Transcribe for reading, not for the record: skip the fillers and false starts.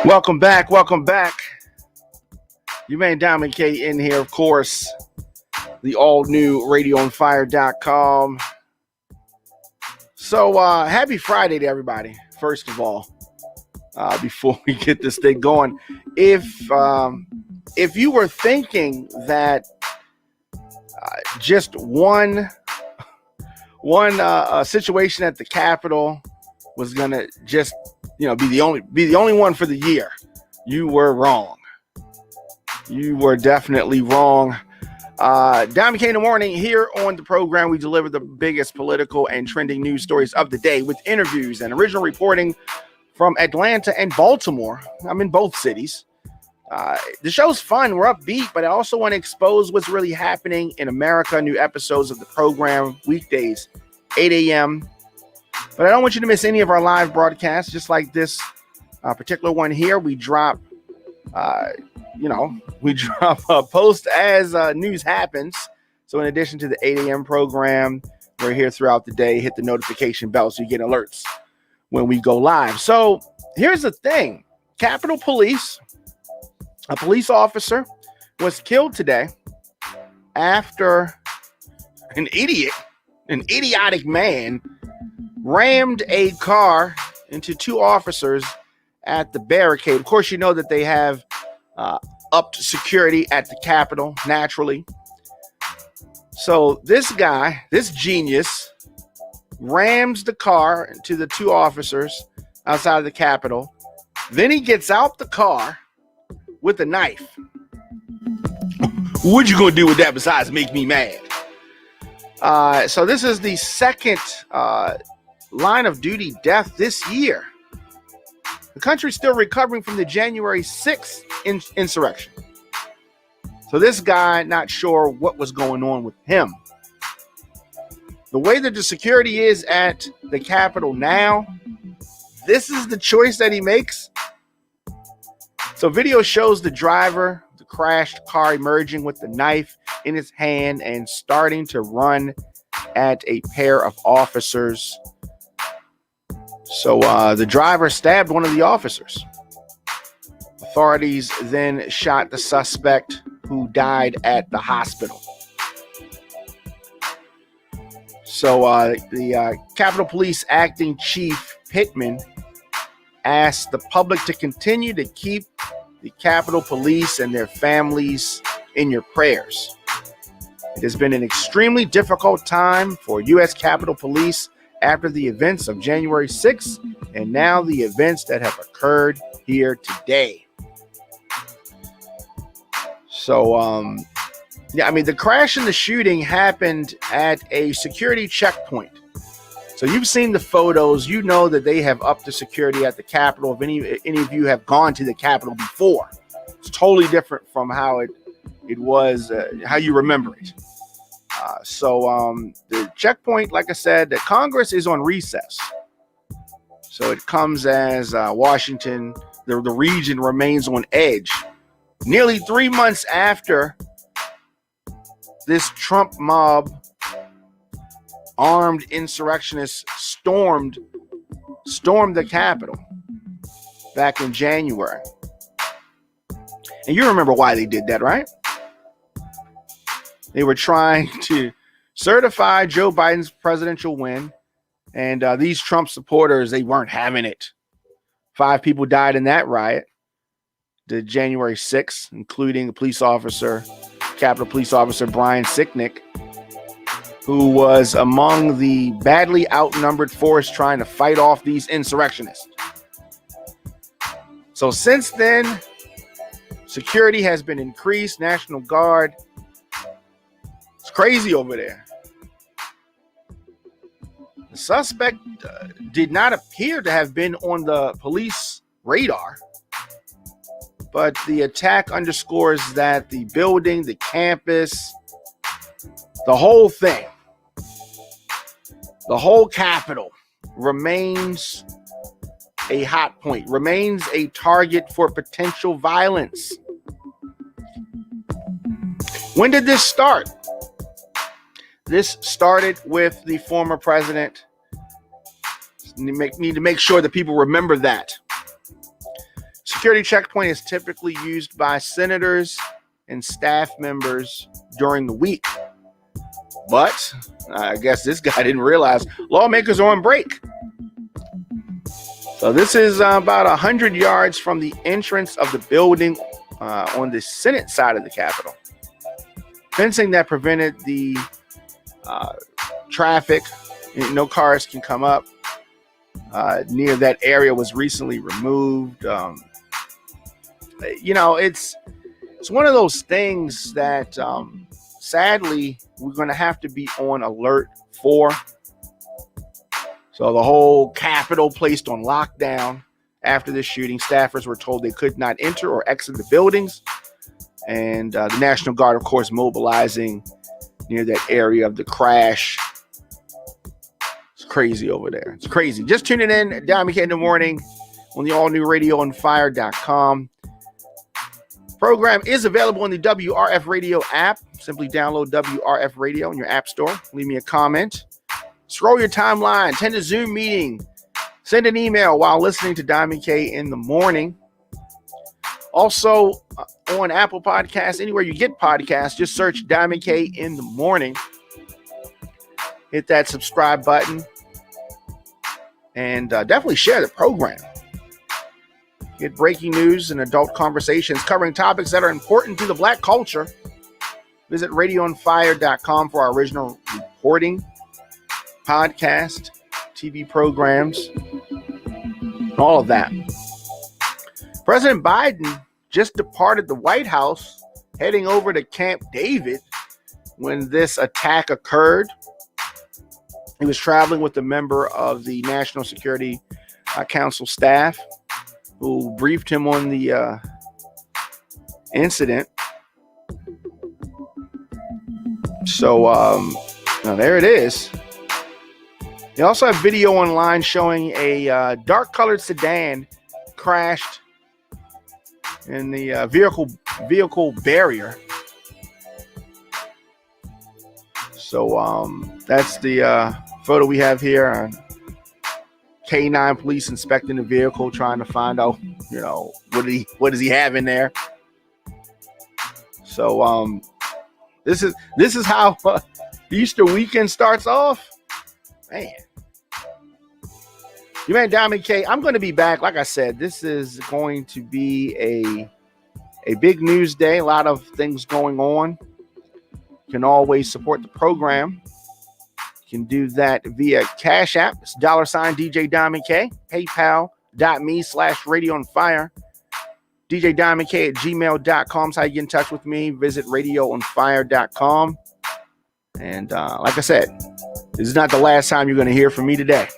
Welcome back. Welcome back. Your man Diamond K in here, of course. The all-new radioonfire.com. So, happy Friday to everybody, first of all, before we get this thing going. If you were thinking that just one situation at the Capitol was gonna just be the only one for the year, you were wrong. You were definitely wrong. Diamond K in the morning. Here on the program, we deliver the biggest political and trending news stories of the day with interviews and original reporting from Atlanta and Baltimore. I'm in both cities. The show's fun. We're upbeat, but I also want to expose what's really happening in America. New episodes of the program weekdays, 8 a.m. But I don't want you to miss any of our live broadcasts, just like this particular one here. We drop a post as news happens. So in addition to the 8 a.m. program, we're here throughout the day. Hit the notification bell so you get alerts when we go live. So here's the thing. Capitol Police, a police officer, was killed today after an idiotic man rammed a car into two officers at the barricade. Of course, you know that they have upped security at the Capitol, naturally. So this guy, this genius, rams the car into the two officers outside of the Capitol. Then he gets out the car with a knife. What you gonna do with that besides make me mad? So this is the second line of duty death this year. The country's still recovering from the January 6th insurrection. So this guy, not sure what was going on with him. The way that the security is at the Capitol now, this is the choice that he makes. So video shows the driver, the crashed car, emerging with the knife in his hand and starting to run at a pair of officers. So the driver stabbed one of the officers. Authorities then shot the suspect, who died at the hospital. So the Capitol Police Acting Chief Pittman asked the public to continue to keep the Capitol Police and their families in your prayers. It has been an extremely difficult time for U.S. Capitol Police after the events of January 6th and now the events that have occurred here today. So, the crash and the shooting happened at a security checkpoint. So you've seen the photos. You know that they have upped the security at the Capitol. If any of you have gone to the Capitol before, it's totally different from how it was, how you remember it. So the checkpoint, like I said, the Congress is on recess. So it comes as Washington, the region remains on edge. Nearly 3 months after this Trump mob, armed insurrectionists stormed the Capitol back in January. And you remember why they did that, right? They were trying to certify Joe Biden's presidential win. And these Trump supporters, they weren't having it. 5 people died in that riot, the January 6th, including Capitol Police Officer Brian Sicknick, who was among the badly outnumbered force trying to fight off these insurrectionists. So since then, security has been increased, National Guard. It's crazy over there. The suspect did not appear to have been on the police radar, but the attack underscores that the building, the campus, the whole thing, the whole Capitol remains a hot point, remains a target for potential violence. When did this start? This started with the former president Need to make sure that people remember that. Security checkpoint is typically used by senators and staff members during the week. But I guess this guy didn't realize lawmakers are on break. So this is about 100 yards from the entrance of the building on the Senate side of the Capitol. Fencing that prevented the traffic, no cars can come up near that area, was recently removed. It's one of those things that sadly we're going to have to be on alert for. So the whole Capitol placed on lockdown after this shooting. Staffers were told they could not enter or exit the buildings. And the National Guard, of course, mobilizing near that area of the crash. It's crazy over there. It's crazy. Just tuning in, Diamond K in the morning on the all-new radioonfire.com. Program is available in the WRF Radio app. Simply download WRF Radio in your app store. Leave me a comment. Scroll your timeline. Attend a Zoom meeting. Send an email while listening to Diamond K in the morning. Also on Apple Podcasts, anywhere you get podcasts, just search Diamond K in the morning. Hit that subscribe button. And definitely share the program. Get breaking news and adult conversations covering topics that are important to the Black culture. Visit radioonfire.com for our original reporting, podcast, TV programs, all of that. President Biden just departed the White House, heading over to Camp David when this attack occurred. He was traveling with a member of the National Security Council staff who briefed him on the incident. So now there it is. They also have video online showing a dark-colored sedan crashed in the vehicle barrier. So that's the photo we have here. K9 police inspecting the vehicle, trying to find out, what does he have in there. So this is how the Easter weekend starts off. Man. You man, Diamond K, I'm going to be back. Like I said, this is going to be a big news day. A lot of things going on. You can always support the program. You can do that via Cash App. It's $DJ Diamond K. PayPal.me/radioonfire. DJ Diamond K at gmail.com is how you get in touch with me. Visit radioonfire.com. And like I said, this is not the last time you're going to hear from me today.